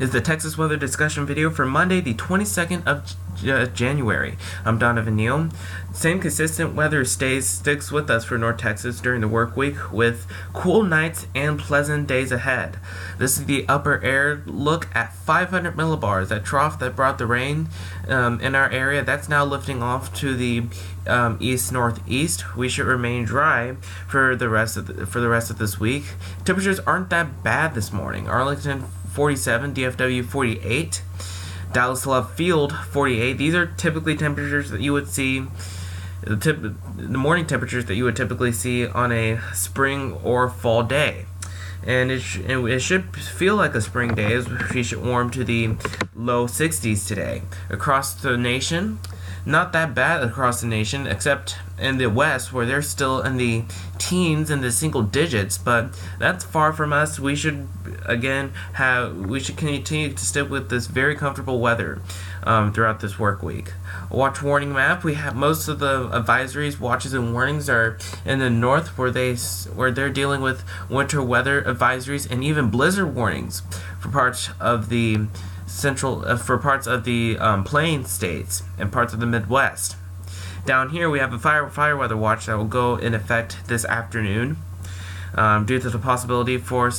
is the Texas weather discussion video for Monday, the 22nd of January. I'm Donovan Neal. Same consistent weather sticks with us for North Texas during the work week, with cool nights and pleasant days ahead. This is the upper air look at 500 millibars. That trough that brought the rain in our area, that's now lifting off to the east-northeast. We should remain dry for the rest of this week. Temperatures aren't that bad this morning. Arlington 47, DFW 48, Dallas Love Field 48. These are typically temperatures that you would see, the morning temperatures that you would typically see on a spring or fall day. And it should feel like a spring day, as we should warm to the low 60s today. Across the nation, not that bad across the nation, except in the west, where they're still in the teens and the single digits, but that's far from us. We should continue to stick with this very comfortable weather throughout this work week. Watch warning map. We have most of the advisories, watches, and warnings are in the north, where they're dealing with winter weather advisories and even blizzard warnings for parts of the plain states and parts of the Midwest. Down here, we have a fire weather watch that will go in effect this afternoon, due to the possibility for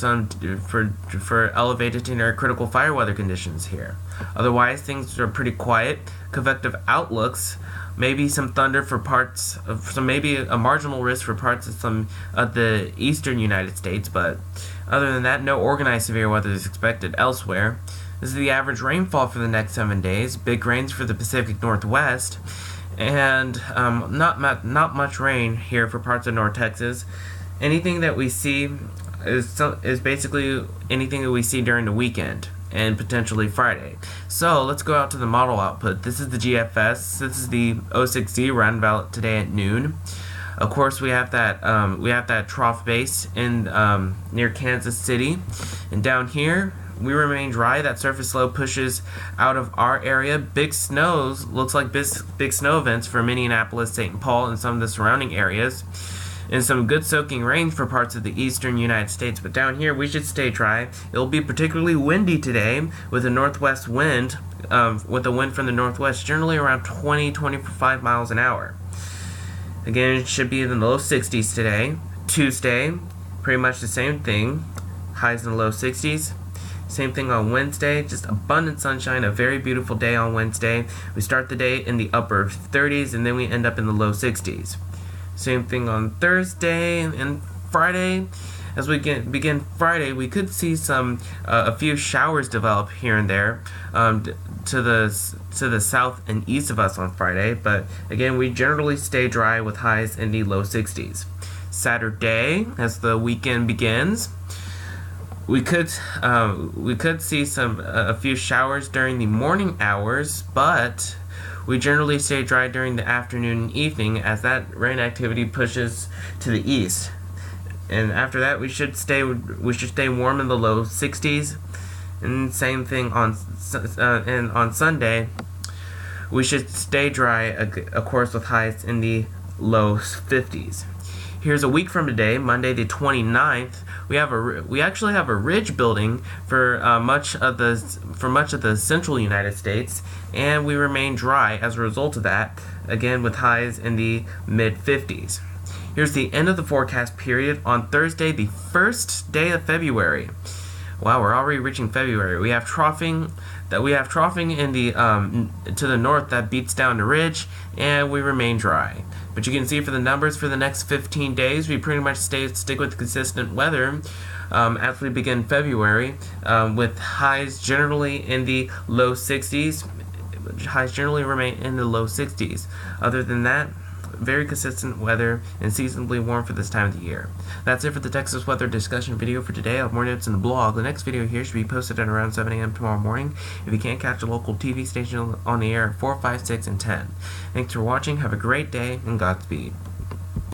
elevated to near critical fire weather conditions here. Otherwise, things are pretty quiet. Convective outlooks, maybe some thunder for parts of maybe a marginal risk for parts of some of the eastern United States, but other than that, no organized severe weather is expected elsewhere. This is the average rainfall for the next 7 days. Big rains for the Pacific Northwest, and not much rain here for parts of North Texas. Anything that we see is basically anything that we see during the weekend and potentially Friday. So let's go out to the model output. This is the GFS. This is the 06Z roundabout today at noon. Of course, we have that trough base in near Kansas City, and down here we remain dry. That surface low pushes out of our area. Big snows, looks like big snow events for Minneapolis, St. Paul, and some of the surrounding areas. And some good soaking rain for parts of the eastern United States. But down here, we should stay dry. It will be particularly windy today with a northwest wind, with a wind from the northwest, generally around 20-25 miles an hour. Again, it should be in the low 60s today. Tuesday, pretty much the same thing. Highs in the low 60s. Same thing on Wednesday, just abundant sunshine, a very beautiful day on Wednesday. We start the day in the upper 30s and then we end up in the low 60s. Same thing on Thursday and Friday. As we begin Friday, we could see a few showers develop here and there to the south and east of us on Friday. But again, we generally stay dry with highs in the low 60s. Saturday, as the weekend begins, we could see a few showers during the morning hours, but we generally stay dry during the afternoon and evening as that rain activity pushes to the east. And after that, we should stay warm in the low 60s. And same thing on Sunday, we should stay dry, of course, with highs in the low 50s. Here's a week from today, Monday the 29th. We actually have a ridge building for much of the central United States, and we remain dry as a result of that, again with highs in the mid 50s. Here's the end of the forecast period on Thursday, the first day of February. Wow, we're already reaching February. We have troughing in the to the north that beats down the ridge, and we remain dry. But you can see for the numbers for the next 15 days, we pretty much stick with consistent weather as we begin February, with highs generally in the low 60s. Highs generally remain in the low 60s. Other than that, very consistent weather and seasonably warm for this time of the year. That's it for the Texas weather discussion video for today. I'll have more notes in the blog. The next video here should be posted at around 7 a.m. tomorrow morning. If you can't catch a local TV station on the air at 4, 5, 6, and 10. Thanks for watching. Have a great day and Godspeed.